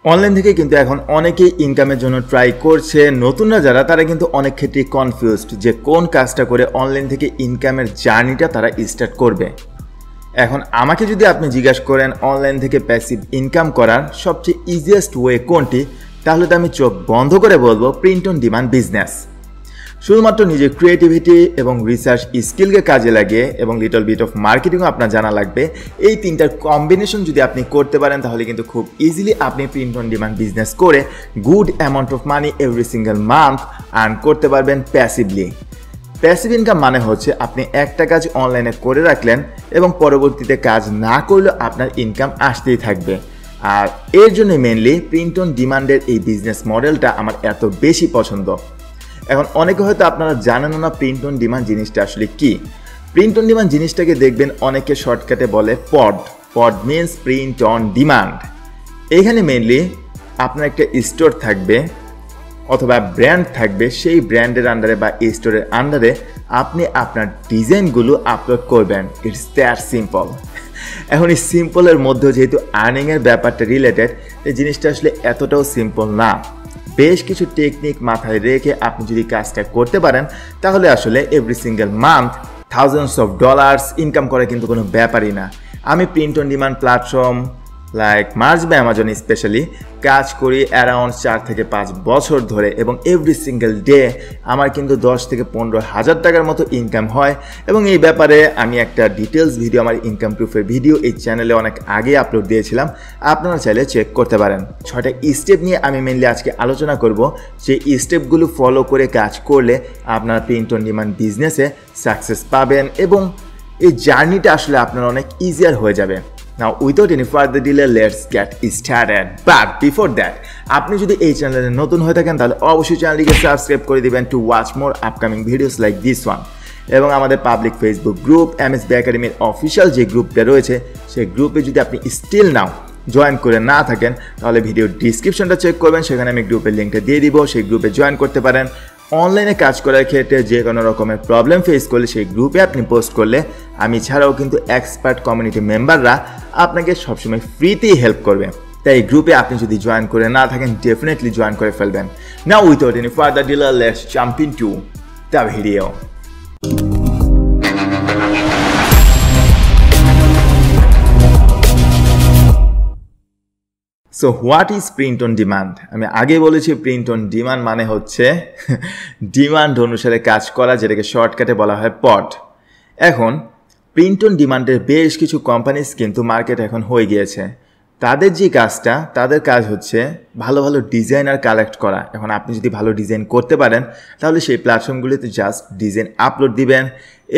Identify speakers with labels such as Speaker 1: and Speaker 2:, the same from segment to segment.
Speaker 1: Online থেকে কিন্তু এখন অনেকেই ইনকামের জন্য ট্রাই করছে। নতুনরা যারা তারা কিন্তু অনেক ক্ষেত্রেই কনফিউজড যে কোন কাজটা করে অনলাইন থেকে ইনকামের জার্নিটা তারা স্টার্ট করবে। এখন আমাকে যদি আপনি জিজ্ঞাসা করেন অনলাইন থেকে প্যাসিভ ইনকাম করার সবচেয়ে ইজিয়েস্ট ওয়ে কোনটি, তাহলে তো আমি চোখ বন্ধ করে বলবো প্রিন্ট অন ডিমান্ড বিজনেস। শুধুমাত্র নিজের ক্রিয়েটিভিটি এবং রিসার্চ স্কিলকে কাজে লাগিয়ে এবং লিটল বিট অফ মার্কেটিংও আপনার জানা লাগবে। এই তিনটার কম্বিনেশন যদি আপনি করতে পারেন তাহলে কিন্তু খুব ইজিলি আপনি প্রিন্ট অন ডিমান্ড বিজনেস করে good amount of money every single month earn করতে পারবেন প্যাসিভলি। প্যাসিভ ইনকাম মানে হচ্ছে আপনি একটা কাজ অনলাইনে করে রাখলেন এবং পরবর্তীতে কাজ না করলেও আপনার ইনকাম আসতেই থাকবে। আর এর জন্য মেনলি প্রিন্ট অন ডিমান্ডের এই বিজনেস মডেলটা আমার এত বেশি পছন্দ। এখন অনেকে হয়তো আপনারা জানেন না প্রিন্ট অন ডিমান্ড জিনিসটা আসলে কি। প্রিন্ট অন ডিমান্ড জিনিসটাকে দেখবেন অনেকে শর্টকাটে বলে পড মিনস প্রিন্ট অন ডিমান্ড। এইখানে মেনলি আপনার একটা স্টোর থাকবে অথবা ব্র্যান্ড থাকবে, সেই ব্র্যান্ডের আন্ডারে বা স্টোরের আন্ডারে আপনি আপনার ডিজাইনগুলো আপলোড করবেন। It's that simple. এখন এই সিম্পলের মধ্যেও যেহেতু আর্নিংয়ের ব্যাপারটা রিলেটেড, এই জিনিসটা আসলে এতটাও সিম্পল না। বেশ কিছু টেকনিক মাথায় রেখে আপনি যদি কাজটা করতে পারেন তাহলে আসলে every single month thousands of dollars income করা কিন্তু কোনো ব্যাপারই না। আমি print on demand platform like merge বা অ্যামাজন স্পেশালি কাজ করি অ্যারাউন্ড 4 থেকে 5 বছর ধরে এবং এভরি সিঙ্গেল ডে আমার কিন্তু 10 থেকে 15,000 টাকার মতো ইনকাম হয়। এবং এই ব্যাপারে আমি একটা ডিটেলস ভিডিও, আমার ইনকাম প্রুফের ভিডিও এই চ্যানেলে অনেক আগে আপলোড দিয়েছিলাম, আপনারা চাইলে চেক করতে পারেন। 6টা স্টেপ নিয়ে আমি মেনলি আজকে আলোচনা করব, যে স্টেপগুলো ফলো করে কাজ করলে আপনার প্রিন্ট অন ডিমান্ড বিজনেসে সাকসেস পাবেন এবং এই জার্নিটা আসলে আপনার অনেক ইজিয়ার হয়ে যাবে। Now without any further delay, let's get started. But before that, আপনি যদি এই চ্যানেলে নতুন হয়ে থাকেন তাহলে অবশ্যই চ্যানেলটিকে সাবস্ক্রাইব করে দিবেন to watch more upcoming videos like this one. এবং আমাদের পাবলিক ফেসবুক গ্রুপ এমএসবি একাডেমির অফিসিয়াল যে গ্রুপটা রয়েছে সেই গ্রুপে যদি আপনি স্টিল নাও জয়েন করে না থাকেন তাহলে ভিডিও ডিসক্রিপশনটা চেক করবেন, সেখানে আমি গ্রুপের লিঙ্কটা দিয়ে দিব, সেই গ্রুপে জয়েন করতে পারেন। অনলাইনে কাজ করার ক্ষেত্রে যে কোনো রকমের প্রবলেম ফেস করলে সেই গ্রুপে আপনি পোস্ট করলে আমি ছাড়াও কিন্তু এক্সপার্ট কমিউনিটি মেম্বাররা আপনাকে সবসময় ফ্রিতেই হেল্প করবে। তাই এই গ্রুপে আপনি যদি জয়েন করে না থাকেন ডেফিনেটলি জয়েন করে ফেলবেন। Now without any further delay let's jump into the video. So what is print on demand? আমি আগে বলেছি প্রিন্ট অন ডিমান্ড মানে হচ্ছে ডিমান্ড অনুসারে কাজ করা, যেটাকে শর্টকাটে বলা হয় পড। এখন প্রিন্ট অন ডিমান্ডের বেশ কিছু কোম্পানিজ কিন্তু মার্কেট এখন হয়ে গিয়েছে। তাদের যে কাজটা, তাদের কাজ হচ্ছে ভালো ভালো ডিজাইনার কালেক্ট করা। এখন আপনি যদি ভালো ডিজাইন করতে পারেন তাহলে সেই প্ল্যাটফর্মগুলিতে জাস্ট ডিজাইন আপলোড দিবেন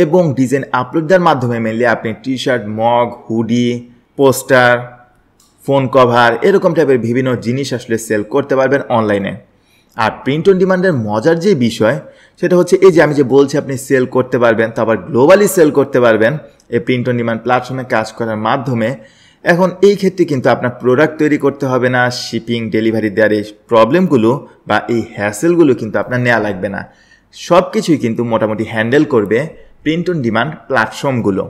Speaker 1: এবং ডিজাইন আপলোড দেওয়ার মাধ্যমে মেনলি আপনি T shirt, mug, hoodie, poster, phone cover এরকম টাইপের বিভিন্ন জিনিস আসলে সেল করতে পারবেন অনলাইনে। আর প্রিন্ট অন ডিমান্ডের মজার যে বিষয় সেটা হচ্ছে এই যে আমি যে বলছি আপনি সেল করতে পারবেন, তো আবার গ্লোবালি সেল করতে পারবেন এই প্রিন্ট অন ডিমান্ড প্ল্যাটফর্মে কাজ করার মাধ্যমে। এখন এই ক্ষেত্রে কিন্তু আপনার প্রোডাক্ট তৈরি করতে হবে না, শিপিং ডেলিভারি দেওয়ার এই প্রবলেমগুলো বা এই হ্যাসেলগুলো কিন্তু আপনার নেওয়া লাগবে না। সব কিছুই কিন্তু মোটামুটি হ্যান্ডেল করবে প্রিন্ট অন ডিমান্ড প্ল্যাটফর্মগুলো।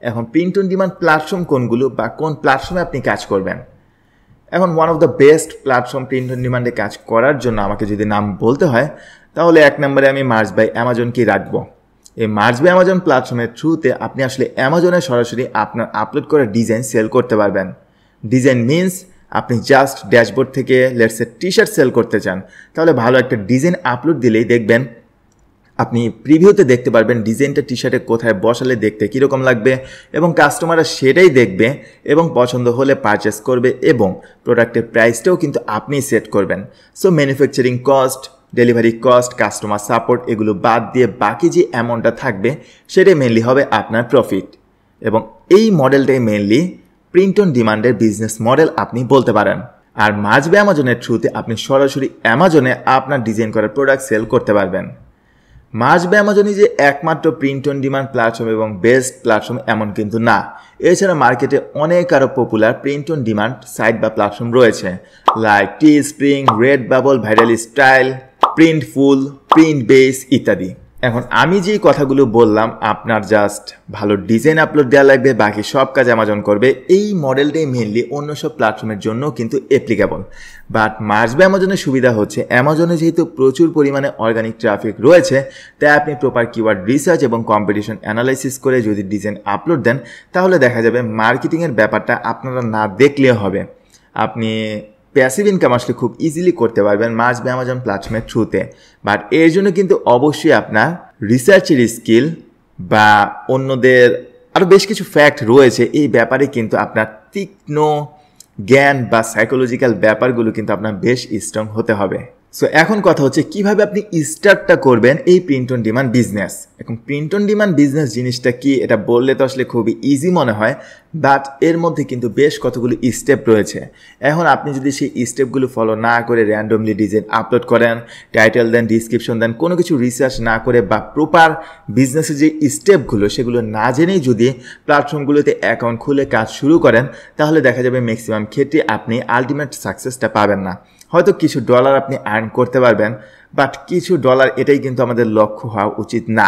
Speaker 1: এখন প্রিন্ট অন ডিমান্ড প্ল্যাটফর্ম কোনগুলো বা কোন প্ল্যাটফর্মে আপনি কাজ করবেন? এখন one of the best platform print on ডিমান্ডে কাজ করার জন্য আমাকে যদি নাম বলতে হয় তাহলে 1 নম্বরে আমি মার্জ বাই অ্যামাজনকেই রাখবো। এই মার্জ বাই অ্যামাজন প্ল্যাটফর্মের থ্রুতে আপনি আসলে অ্যামাজনে সরাসরি আপনার আপলোড করা ডিজাইন সেল করতে পারবেন। ডিজাইন মিনস আপনি জাস্ট ড্যাশবোর্ড থেকে লেটসে টি শার্ট সেল করতে চান, তাহলে ভালো একটা ডিজাইন আপলোড দিলেই দেখবেন আপনি প্রিভিউতে দেখতে পারবেন ডিজাইনটা টি শার্টে কোথায় বসালে দেখতে কীরকম লাগবে এবং কাস্টমাররা সেটাই দেখবে এবং পছন্দ হলে পারচেস করবে এবং প্রোডাক্টের প্রাইসটাও কিন্তু আপনিই সেট করবেন। So manufacturing cost, delivery cost, customer support এগুলো বাদ দিয়ে বাকি যে অ্যামাউন্টটা থাকবে সেটাই মেনলি হবে আপনার প্রফিট। এবং এই মডেলটাই মেনলি প্রিন্ট অন ডিমান্ডের বিজনেস মডেল আপনি বলতে পারেন। আর মার্জ বাই অ্যামাজনের থ্রুতে আপনি সরাসরি অ্যামাজনে আপনার ডিজাইন করা প্রোডাক্ট সেল করতে পারবেন। মার্জ বাই অ্যামাজনই যে একমাত্র প্রিন্ট অন ডিমান্ড প্ল্যাটফর্ম এবং বেস্ট প্ল্যাটফর্ম এমন কিন্তু না। এছাড়া মার্কেটে অনেক আরও popular print on demand site বা প্ল্যাটফর্ম রয়েছে like Teespring, Redbubble, ViralStyle, Printful, PrintBase ইত্যাদি। এখন আমি যেই কথাগুলো বললাম, আপনার জাস্ট ভালো ডিজাইন আপলোড দেওয়া লাগবে, বাকি সব কাজ অ্যামাজন করবে। এই মডেলটাই মেনলি অন্য সব প্ল্যাটফর্মের জন্য কিন্তু অ্যাপ্লিকেবল। বাট মার্চবে অ্যামাজনের সুবিধা হচ্ছে, অ্যামাজনে যেহেতু প্রচুর পরিমাণে অর্গানিক ট্রাফিক রয়েছে, তাই আপনি প্রপার কিওয়ার্ড রিসার্চ এবং কম্পিটিশন অ্যানালাইসিস করে যদি ডিজাইন আপলোড দেন, তাহলে দেখা যাবে মার্কেটিংয়ের ব্যাপারটা আপনারা না দেখলেও হবে। আপনি প্যাসিভ ইনকাম আসলে খুব ইজিলি করতে পারবেন মার্চবে অ্যামাজন প্ল্যাটফর্মের থ্রুতে। বাট এর জন্য কিন্তু অবশ্যই আপনার রিসার্চের স্কিল বা অন্যদের আরও বেশ কিছু ফ্যাক্ট রয়েছে, এই ব্যাপারে কিন্তু আপনার তীক্ষ্ণ জ্ঞান বা সাইকোলজিক্যাল ব্যাপারগুলো কিন্তু আপনার বেশ স্ট্রং হতে হবে। সো এখন কথা হচ্ছে কিভাবে আপনি স্টার্টটা করবেন এই প্রিন্ট অন ডিমান্ড বিজনেস। এখন প্রিন্ট অন ডিমান্ড বিজনেস জিনিসটা কি, এটা বললে তো আসলে খুবই ইজি মনে হয়, বাট এর মধ্যে কিন্তু বেশ কতগুলো স্টেপ রয়েছে। এখন আপনি যদি সেই স্টেপগুলো ফলো না করে র্যান্ডমলি ডিজাইন আপলোড করেন, টাইটেল দেন, ডিসক্রিপশন দেন, কোনো কিছু রিসার্চ না করে বা প্রপার বিজনেসের যে স্টেপগুলো সেগুলো না জেনেই যদি প্ল্যাটফর্মগুলোতে অ্যাকাউন্ট খুলে কাজ শুরু করেন, তাহলে দেখা যাবে ম্যাক্সিমাম ক্ষেত্রে আপনি আলটিমেট সাকসেসটা পাবেন না। হয়তো কিছু ডলার আপনি আর্ন করতে পারবেন, বাট কিছু ডলার এটাই কিন্তু আমাদের লক্ষ্য হওয়া উচিত না।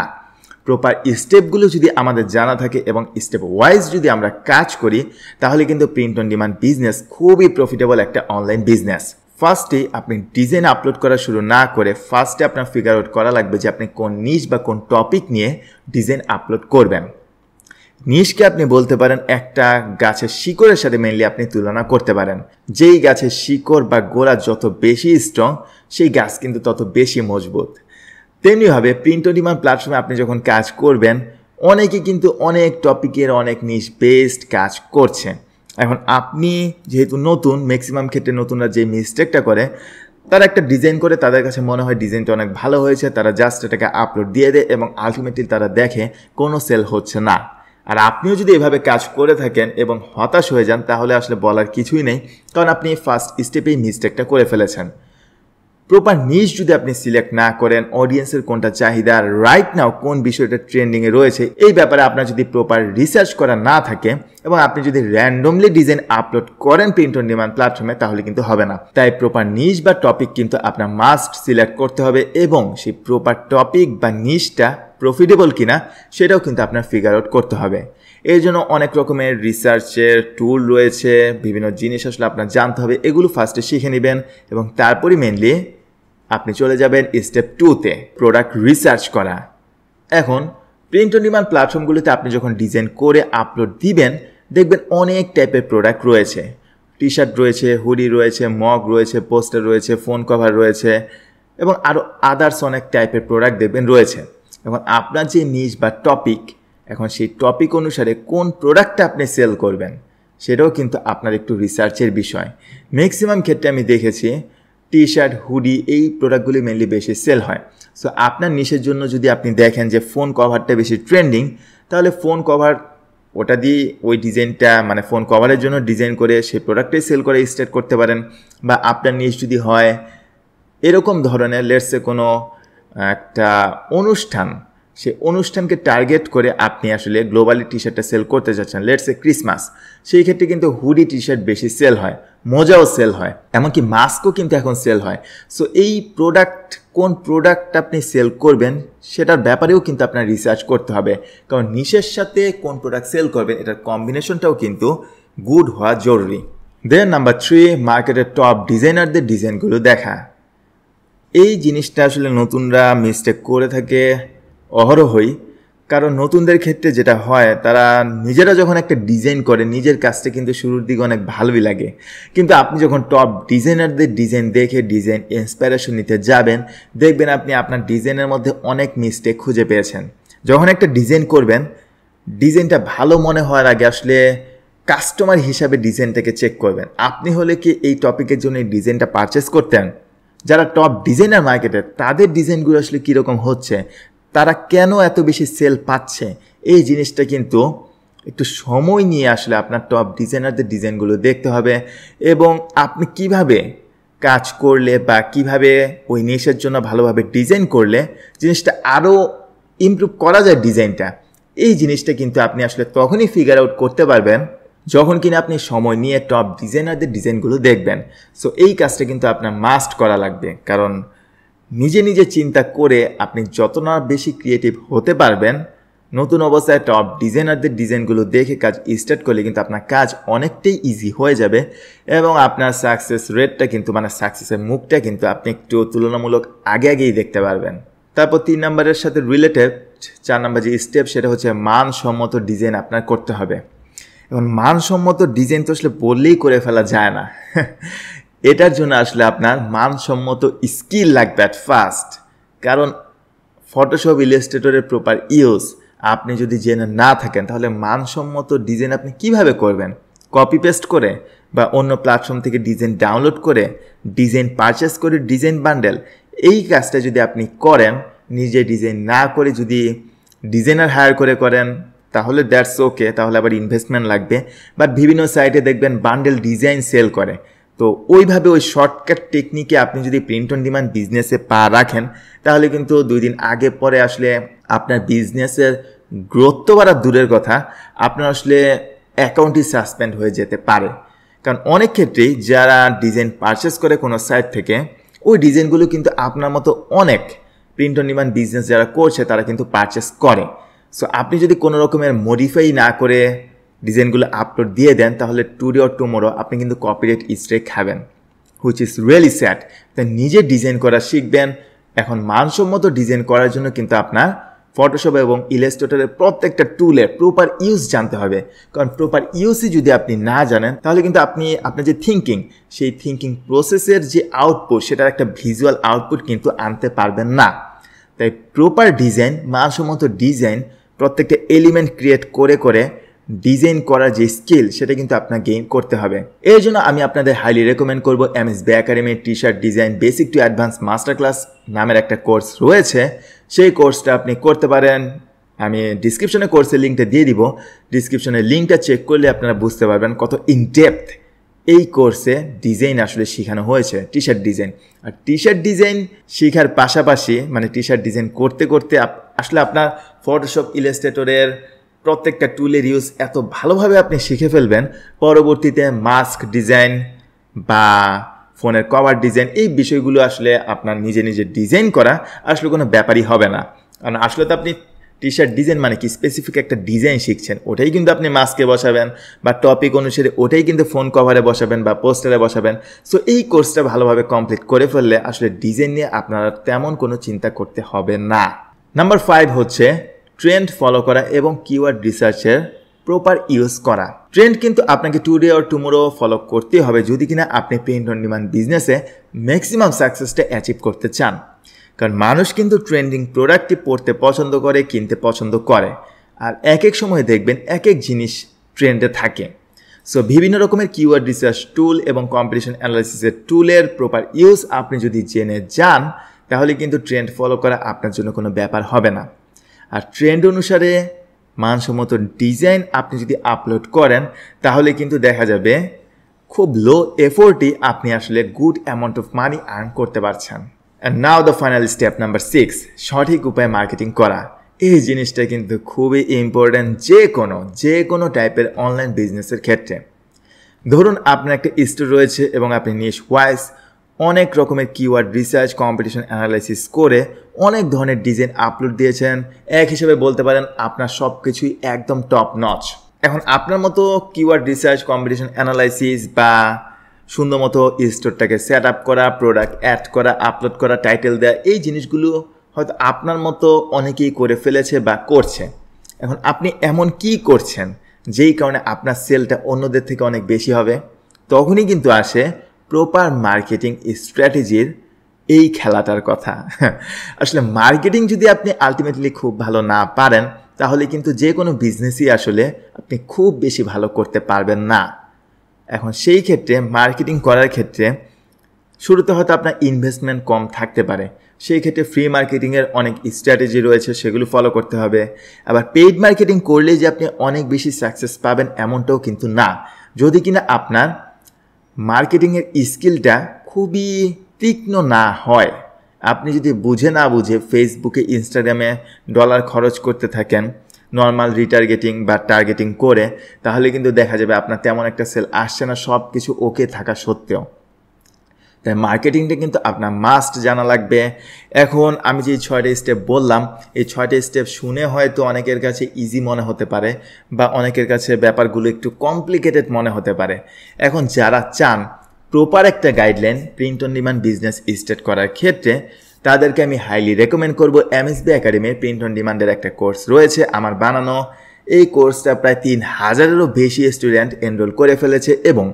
Speaker 1: প্রপার স্টেপগুলো যদি আমাদের জানা থাকে এবং স্টেপ ওয়াইজ যদি আমরা কাজ করি, তাহলে কিন্তু প্রিন্ট অন ডিমান্ড বিজনেস খুবই প্রফিটেবল একটা অনলাইন বিজনেস। ফার্স্টে আপনি ডিজাইন আপলোড করা শুরু না করে ফার্স্টে আপনার ফিগার আউট করা লাগবে যে আপনি কোন নিশ বা কোন টপিক নিয়ে ডিজাইন আপলোড করবেন। নিশকে আপনি বলতে পারেন একটা গাছের শিকড়ের সাথে মেনলি আপনি তুলনা করতে পারেন। যেই গাছের শিকড় বা গোড়া যত বেশি স্ট্রং, সেই গাছ কিন্তু তত বেশি মজবুত। তেমনিভাবে প্রিন্ট অন ডিমান্ড প্ল্যাটফর্মে আপনি যখন কাজ করবেন, অনেকে কিন্তু অনেক টপিকের অনেক নিশ বেসড কাজ করছে। এখন আপনি যেহেতু নতুন, ম্যাক্সিমাম ক্ষেত্রে নতুনরা যে মিস্টেকটা করে, তারা একটা ডিজাইন করে, তাদের কাছে মনে হয় ডিজাইনটা অনেক ভালো হয়েছে, তারা জাস্ট এটাকে আপলোড দিয়ে দেয় এবং আলটিমেটলি তারা দেখে কোনো সেল হচ্ছে না। আর আপনিও যদি এভাবে কাজ করে থাকেন এবং হতাশ হয়ে যান, তাহলে আসলে বলার কিছুই নেই, কারণ আপনি ফার্স্ট স্টেপেই মিস্টেকটা করে ফেলেছেন। প্রপার নিশ যদি আপনি সিলেক্ট না করেন, অডিয়েন্সের কোনটা চাহিদা, রাইট নাও কোন বিষয়টা ট্রেন্ডিংয়ে রয়েছে, এই ব্যাপারে আপনার যদি প্রপার রিসার্চ করা না থাকে এবং আপনি যদি র্যান্ডমলি ডিজাইন আপলোড করেন প্রিন্ট অন ডিমান্ড প্ল্যাটফর্মে, তাহলে কিন্তু হবে না। তাই প্রপার নিশ বা টপিক কিন্তু আপনার মাস্ট সিলেক্ট করতে হবে এবং সেই প্রপার টপিক বা নিশটা প্রফিটেবল কিনা সেটাও কিন্তু আপনার ফিগার আউট করতে হবে। এর জন্য অনেক রকমের রিসার্চের টুল রয়েছে, বিভিন্ন জিনিস আসলে আপনার জানতে হবে, এগুলো ফার্স্টে শিখে নেবেন এবং তারপরই মেনলি আপনি চলে যাবেন স্টেপ 2তে, প্রোডাক্ট রিসার্চ করা। এখন প্রিন্ট অন ডিমান্ড প্ল্যাটফর্মগুলোতে আপনি যখন ডিজাইন করে আপলোড দিবেন, দেখবেন অনেক টাইপের প্রোডাক্ট রয়েছে। টি শার্ট রয়েছে, হুডি রয়েছে, মগ রয়েছে, পোস্টার রয়েছে, ফোন কভার রয়েছে এবং আরও আদার্স অনেক টাইপের প্রোডাক্ট দেখবেন রয়েছে। এখন আপনার যে নিশ বা টপিক, এখন সেই টপিক অনুসারে কোন প্রোডাক্টটা আপনি সেল করবেন সেটাও কিন্তু আপনার একটু রিসার্চের বিষয়। ম্যাক্সিমাম ক্ষেত্রে আমি দেখেছি টি শার্ট, হুডি এই প্রোডাক্টগুলি মেনলি বেশি সেল হয়। সো আপনার নিশের জন্য যদি আপনি দেখেন যে ফোন কভারটা বেশি ট্রেন্ডিং, তাহলে ফোন কভার ওটা দিয়ে ওই ডিজাইনটা, মানে ফোন কভারের জন্য ডিজাইন করে সেই প্রোডাক্টটাই সেল করে স্টার্ট করতে পারেন। বা আপনার নিশ যদি হয় এরকম ধরনের, লেটসে কোনো একটা অনুষ্ঠান, সেই অনুষ্ঠানকে টার্গেট করে আপনি আসলে গ্লোবালি টি শার্টটা সেল করতে যাচ্ছেন, লেটসে ক্রিসমাস, সেই ক্ষেত্রে কিন্তু হুডি টি শার্ট বেশি সেল হয়, মোজাও সেল হয়, এমনকি মাস্কও কিন্তু এখন সেল হয়। সো এই প্রোডাক্ট, কোন প্রোডাক্ট আপনি সেল করবেন সেটার ব্যাপারেও কিন্তু আপনার রিসার্চ করতে হবে, কারণ নিশের সাথে কোন প্রোডাক্ট সেল করবেন এটার কম্বিনেশনটাও কিন্তু গুড হওয়া জরুরি। দেন নাম্বার 3, মার্কেটের টপ ডিজাইনারদের ডিজাইনগুলো দেখা। এই জিনিসটা আসলে নতুনরা মিস্টেক করে থাকে অহরহই, কারণ নতুনদের ক্ষেত্রে যেটা হয়, তারা নিজেরা যখন একটা ডিজাইন করে নিজের কাজটা কিন্তু শুরুর দিকে অনেক ভালোই লাগে, কিন্তু আপনি যখন টপ ডিজাইনারদের ডিজাইন দেখে ডিজাইন ইন্সপিরেশন নিতে যাবেন, দেখবেন আপনি আপনার ডিজাইনের মধ্যে অনেক মিস্টেক খুঁজে পেয়েছেন। যখন একটা ডিজাইন করবেন, ডিজাইনটা ভালো মনে হওয়ার আগে আসলে কাস্টমার হিসাবে ডিজাইনটাকে চেক করবেন। আপনি হলে কি এই টপিকের জন্য এই ডিজাইনটা পারচেস করতেন? যারা টপ ডিজাইনার মার্কেটে, তাদের ডিজাইনগুলো আসলে কীরকম হচ্ছে, তারা কেন এত বেশি সেল পাচ্ছে, এই জিনিসটা কিন্তু একটু সময় নিয়ে আসলে আপনার টপ ডিজাইনারদের ডিজাইনগুলো দেখতে হবে এবং আপনি কিভাবে কাজ করলে বা কিভাবে ওই নিশের জন্য ভালোভাবে ডিজাইন করলে জিনিসটা আরও ইমপ্রুভ করা যায় ডিজাইনটা, এই জিনিসটা কিন্তু আপনি আসলে তখনই ফিগার আউট করতে পারবেন যখন কিনা আপনি সময় নিয়ে টপ ডিজাইনারদের ডিজাইনগুলো দেখবেন। সো এই কাজটা কিন্তু আপনার মাস্ট করা লাগবে, কারণ নিজে নিজে চিন্তা করে আপনি যত না বেশি ক্রিয়েটিভ হতে পারবেন, নতুন অবস্থায় টপ ডিজাইনারদের ডিজাইনগুলো দেখে কাজ স্টার্ট করলে কিন্তু আপনার কাজ অনেকটাই ইজি হয়ে যাবে এবং আপনার সাকসেস রেটটা কিন্তু সাকসেসের মুখটা কিন্তু আপনি একটু তুলনামূলক আগেই দেখতে পারবেন। তারপর 3 নম্বরের সাথে রিলেটেড 4 নম্বর যে স্টেপ সেটা হচ্ছে মানসম্মত ডিজাইন আপনার করতে হবে। এখন মানসম্মত ডিজাইন তো আসলে বললেই করে ফেলা যায় না এটার জন্য আসলে আপনার মানসম্মত স্কিল লাগবে অ্যাট ফার্স্ট। কারণ ফটোশপ ইলাস্ট্রেটরের প্রপার ইউজ আপনি যদি জেনে না থাকেন তাহলে মানসম্মত ডিজাইন আপনি কিভাবে করবেন? কপি পেস্ট করে বা অন্য প্ল্যাটফর্ম থেকে ডিজাইন ডাউনলোড করে, ডিজাইন পারচেস করে, ডিজাইন বান্ডেল, এই কাজটা যদি আপনি করেন, নিজে ডিজাইন না করে যদি ডিজাইনার হায়ার করে করেন তাহলে দ্যাটস ওকে, তাহলে আবার ইনভেস্টমেন্ট লাগবে। বাট বিভিন্ন সাইটে দেখবেন বান্ডেল ডিজাইন সেল করে, তো ওইভাবে ওই শর্টকাট টেকনিকে আপনি যদি প্রিন্ট অন ডিমান্ড বিজনেসে পা রাখেন তাহলে কিন্তু 2 দিন আগে পরে আসলে আপনার বিজনেসের গ্রোথ তো বাড়ার দূরের কথা, আপনার আসলে অ্যাকাউন্টই সাসপেন্ড হয়ে যেতে পারে। কারণ অনেক ক্ষেত্রেই যারা ডিজাইন পারচেস করে কোনো সাইট থেকে, ওই ডিজাইনগুলো কিন্তু আপনার মতো অনেক প্রিন্ট অন ডিমান্ড বিজনেস যারা করছে তারা কিন্তু পারচেস করে। সো আপনি যদি কোনো রকমের মডিফাই না করে ডিজাইনগুলো আপলোড দিয়ে দেন তাহলে টুডে অর টুমোরো আপনি কিন্তু কপিরাইট স্ট্রাইক খাবেন, হুইচ ইজ রিয়েলি স্যাড। তাই নিজে ডিজাইন করা শিখবেন। এখন মানসম্মত ডিজাইন করার জন্য কিন্তু আপনার ফটোশপ এবং ইলাস্ট্রেটরের প্রত্যেকটা টুলের প্রপার ইউজ জানতে হবে। কারণ প্রপার ইউজই যদি আপনি না জানেন তাহলে কিন্তু আপনি আপনার যে থিঙ্কিং, সেই থিঙ্কিং প্রসেসের যে আউটপুট সেটার একটা ভিজুয়াল আউটপুট কিন্তু আনতে পারবেন না। তাই প্রপার ডিজাইন, মানসম্মত ডিজাইন, প্রত্যেকটা এলিমেন্ট ক্রিয়েট করে ডিজাইন করার যে স্কিল সেটা কিন্তু আপনার গেইন করতে হবে। এর জন্য আমি আপনাদের হাইলি রেকমেন্ড করব MSB একাডেমির T shirt design basic to advance master class নামের একটা কোর্স রয়েছে। সেই কোর্সটা আপনি করতে পারেন। আমি ডিসক্রিপশনে কোর্সের লিঙ্কটা দিয়ে দিব। ডিসক্রিপশনের লিঙ্কটা চেক করলে আপনারা বুঝতে পারবেন কত ইনডেপথ এই কোর্সে ডিজাইন আসলে শেখানো হয়েছে, টি শার্ট ডিজাইন। আর টি শার্ট ডিজাইন শেখার পাশাপাশি টি শার্ট ডিজাইন করতে আসলে আপনার ফটোশপ ইলাস্ট্রেটরের প্রত্যেকটা টুলের ইউজ এত ভালোভাবে আপনি শিখে ফেলবেন, পরবর্তীতে মাস্ক ডিজাইন বা ফোনের কভার ডিজাইন, এই বিষয়গুলো আসলে আপনার নিজে নিজে ডিজাইন করা আসলে কোনো ব্যাপারই হবে না। কারণ আসলে তো আপনি টি শার্ট ডিজাইন কি স্পেসিফিক একটা ডিজাইন শিখছেন, ওটাই কিন্তু আপনি মাস্কে বসাবেন বা টপিক অনুসারে ওটাই কিন্তু ফোন কভারে বসাবেন বা পোস্টারে বসাবেন। সো এই কোর্সটা ভালোভাবে কমপ্লিট করে ফেললে আসলে ডিজাইন নিয়ে আপনারা তেমন কোনো চিন্তা করতে হবে না। নাম্বার 5 হচ্ছে ট্রেন্ড ফলো করা এবং কিওয়ার্ড রিসার্চের প্রপার ইউজ করা। ট্রেন্ড কিন্তু আপনাকে টুডে অর টুমোরো ফলো করতে হবে যদি কিনা আপনি প্রিন্ট অন ডিমান্ড বিজনেসে ম্যাক্সিমাম সাকসেসটা অ্যাচিভ করতে চান। কারণ মানুষ কিন্তু ট্রেন্ডিং প্রোডাক্টটি পড়তে পছন্দ করে, কিনতে পছন্দ করে, আর এক সময় দেখবেন এক জিনিস ট্রেন্ডে থাকে। সো বিভিন্ন রকমের কিওয়ার্ড রিসার্চ টুল এবং কম্পিটিশন অ্যানালাইসিসের টুলের প্রপার ইউজ আপনি যদি জেনে যান তাহলে কিন্তু ট্রেন্ড ফলো করা আপনার জন্য কোনো ব্যাপার হবে না। আর ট্রেন্ড অনুসারে মানসম্মত ডিজাইন আপনি যদি আপলোড করেন তাহলে কিন্তু দেখা যাবে খুব লো এফোর্টই আপনি আসলে good amount of money earn করতে পারছেন। And now the final step number 6, সঠিক উপায়ে মার্কেটিং করা। এই জিনিসটা কিন্তু খুবই ইম্পর্ট্যান্ট যে কোনো টাইপের অনলাইন বিজনেসের ক্ষেত্রে। ধরুন আপনার একটা স্টোর রয়েছে এবং আপনি নিশ ওয়াইজ অনেক রকমের কিওয়ার্ড রিসার্চ, কম্পিটিশন অ্যানালাইসিস করে অনেক ধরনের ডিজাইন আপলোড দিয়েছেন। এক হিসেবে বলতে পারেন আপনার সব কিছুই একদম টপ নচ। এখন আপনার মতো কিওয়ার্ড রিসার্চ, কম্পিটিশন অ্যানালাইসিস বা সুন্দর মতো স্টোরটাকে সেট আপ করা, প্রোডাক্ট অ্যাড করা, আপলোড করা, টাইটেল দেওয়া, এই জিনিসগুলো হয়তো আপনার মতো অনেকেই করে ফেলেছে বা করছে। এখন আপনি এমন কি করছেন যেই কারণে আপনার সেলটা অন্যদের থেকে অনেক বেশি হবে? তখনই কিন্তু আসে প্রপার মার্কেটিং স্ট্র্যাটেজির এই খেলাটার কথা। আসলে মার্কেটিং যদি আপনি আলটিমেটলি খুব ভালো না পারেন তাহলে কিন্তু যে কোনো বিজনেসই আসলে আপনি খুব বেশি ভালো করতে পারবেন না। এখন সেই ক্ষেত্রে মার্কেটিং করার ক্ষেত্রে শুরুতে হয়তো আপনার ইনভেস্টমেন্ট কম থাকতে পারে, সেই ক্ষেত্রে ফ্রি মার্কেটিংয়ের অনেক স্ট্র্যাটেজি রয়েছে, সেগুলো ফলো করতে হবে। আবার পেইড মার্কেটিং করলেই যে আপনি অনেক বেশি সাকসেস পাবেন এমনটাও কিন্তু না, যদি কিনা আপনার মার্কেটিংয়ের স্কিলটা খুবই তীক্ষ্ণ না হয়। আপনি যদি বুঝে ফেসবুকে, ইনস্টাগ্রামে ডলার খরচ করতে থাকেন নর্মাল রিটার্গেটিং বা টার্গেটিং করে, তাহলে কিন্তু দেখা যাবে আপনার তেমন একটা সেল আসছে না, সব কিছু ওকে থাকা সত্ত্বেও। তাই মার্কেটিংটা কিন্তু আপনার মাস্ট জানা লাগবে। এখন আমি যে 6টা স্টেপ বললাম, এই 6টা স্টেপ শুনে হয়তো অনেকের কাছে ইজি মনে হতে পারে বা অনেকের কাছে ব্যাপারগুলো একটু কমপ্লিকেটেড মনে হতে পারে। এখন যারা চান প্রপার একটা guideline print on demand business start করার ক্ষেত্রে, তাদেরকে আমি হাইলি রেকমেন্ড করব MSB একাডেমির প্রিন্ট অন ডিমান্ডের একটা কোর্স রয়েছে আমার বানানো। এই কোর্সটা প্রায় 3000-এরও বেশি স্টুডেন্ট এনরোল করে ফেলেছে এবং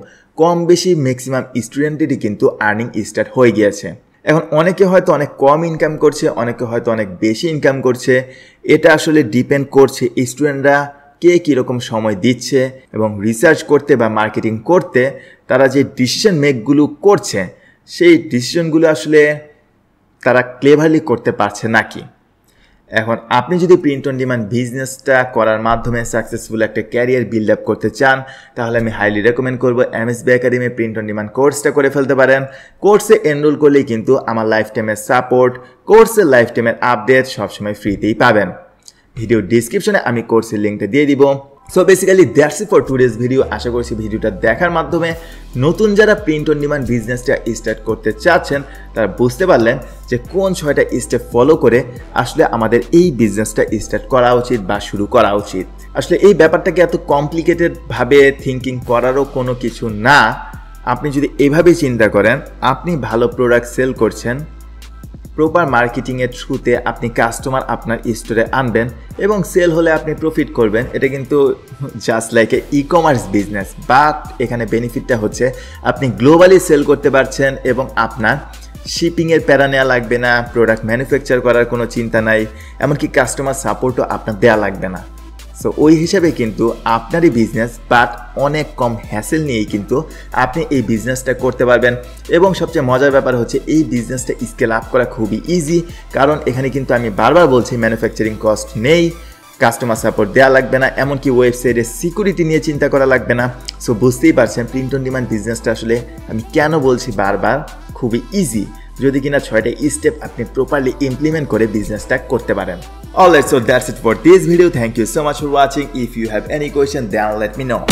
Speaker 1: কম বেশি ম্যাক্সিমাম স্টুডেন্টেরই কিন্তু আর্নিং স্টার্ট হয়ে গিয়েছে। এখন অনেকে হয়তো অনেক কম ইনকাম করছে, অনেকে হয়তো অনেক বেশি ইনকাম করছে। এটা আসলে ডিপেন্ড করছে স্টুডেন্টরা কে কীরকম সময় দিচ্ছে এবং রিসার্চ করতে বা মার্কেটিং করতে তারা যে ডিসিশন মেকগুলো করছে, সেই ডিসিশনগুলো আসলে তারা ক্লেভারলি করতে পারছে নাকি। এখন আপনি যদি প্রিন্ট অন ডিমান্ড বিজনেসটা করার মাধ্যমে সাকসেসফুল একটা ক্যারিয়ার বিল্ড আপ করতে চান, তাহলে আমি হাইলি রেকমেন্ড করবো MSB academy print on demand কোর্সটা করে ফেলতে পারেন। কোর্সে এনরোল করলেই কিন্তু আমার লাইফ টাইমের সাপোর্ট, কোর্সের লাইফ টাইমের আপডেট সবসময় ফ্রিতেই পাবেন। ভিডিও ডিসক্রিপশনে আমি কোর্সের লিঙ্কটা দিয়ে দিব। So basically that's it for today's video. আশা করছি ভিডিওটা দেখার মাধ্যমে নতুন যারা প্রিন্ট অন ডিমান্ড বিজনেসটা স্টার্ট করতে চাচ্ছেন তারা বুঝতে পারলেন যে কোন 6টা স্টেপ ফলো করে আসলে আমাদের এই বিজনেসটা স্টার্ট করা উচিত বা শুরু করা উচিত। আসলে এই ব্যাপারটাকে এত কমপ্লিকেটেডভাবে থিঙ্কিং করারও কোনো কিছু না। আপনি যদি এভাবেই চিন্তা করেন, আপনি ভালো প্রোডাক্ট সেল করছেন, প্রপার মার্কেটিংয়ের থ্রুতে আপনি কাস্টমার আপনার স্টোরে আনবেন এবং সেল হলে আপনি প্রফিট করবেন। এটা কিন্তু just like a ecommerce business, but এখানে বেনিফিটটা হচ্ছে আপনি গ্লোবালি সেল করতে পারছেন এবং আপনার শিপিংয়ের প্যারা নেওয়া লাগবে না, প্রোডাক্ট ম্যানুফ্যাকচার করার কোনো চিন্তা নাই, এমনকি কাস্টমার সাপোর্টও আপনার দেওয়া লাগবে না। সো ওই হিসাবে কিন্তু আপনারই বিজনেস, বাট অনেক কম হ্যাসেল নিয়েই কিন্তু আপনি এই বিজনেসটা করতে পারবেন। এবং সবচেয়ে মজার ব্যাপার হচ্ছে এই বিজনেসটা স্কেল আপ করা খুবই ইজি, কারণ এখানে কিন্তু আমি বারবার বলছি ম্যানুফ্যাকচারিং কস্ট নেই, কাস্টমার সাপোর্ট দেওয়া লাগবে না, এমনকি ওয়েবসাইটের সিকিউরিটি নিয়ে চিন্তা করা লাগবে না। সো বুঝতেই পারছেন প্রিন্ট অন ডিমান্ড বিজনেসটা আসলে আমি কেন বলছি বারবার খুবই ইজি, যদি কিনা 6টা স্টেপ আপনি প্রপারলি ইমপ্লিমেন্ট করে বিজনেসটা করতে পারেন। Alright, so that's it for this video. Thank you so much for watching. If you have any question, then let me know.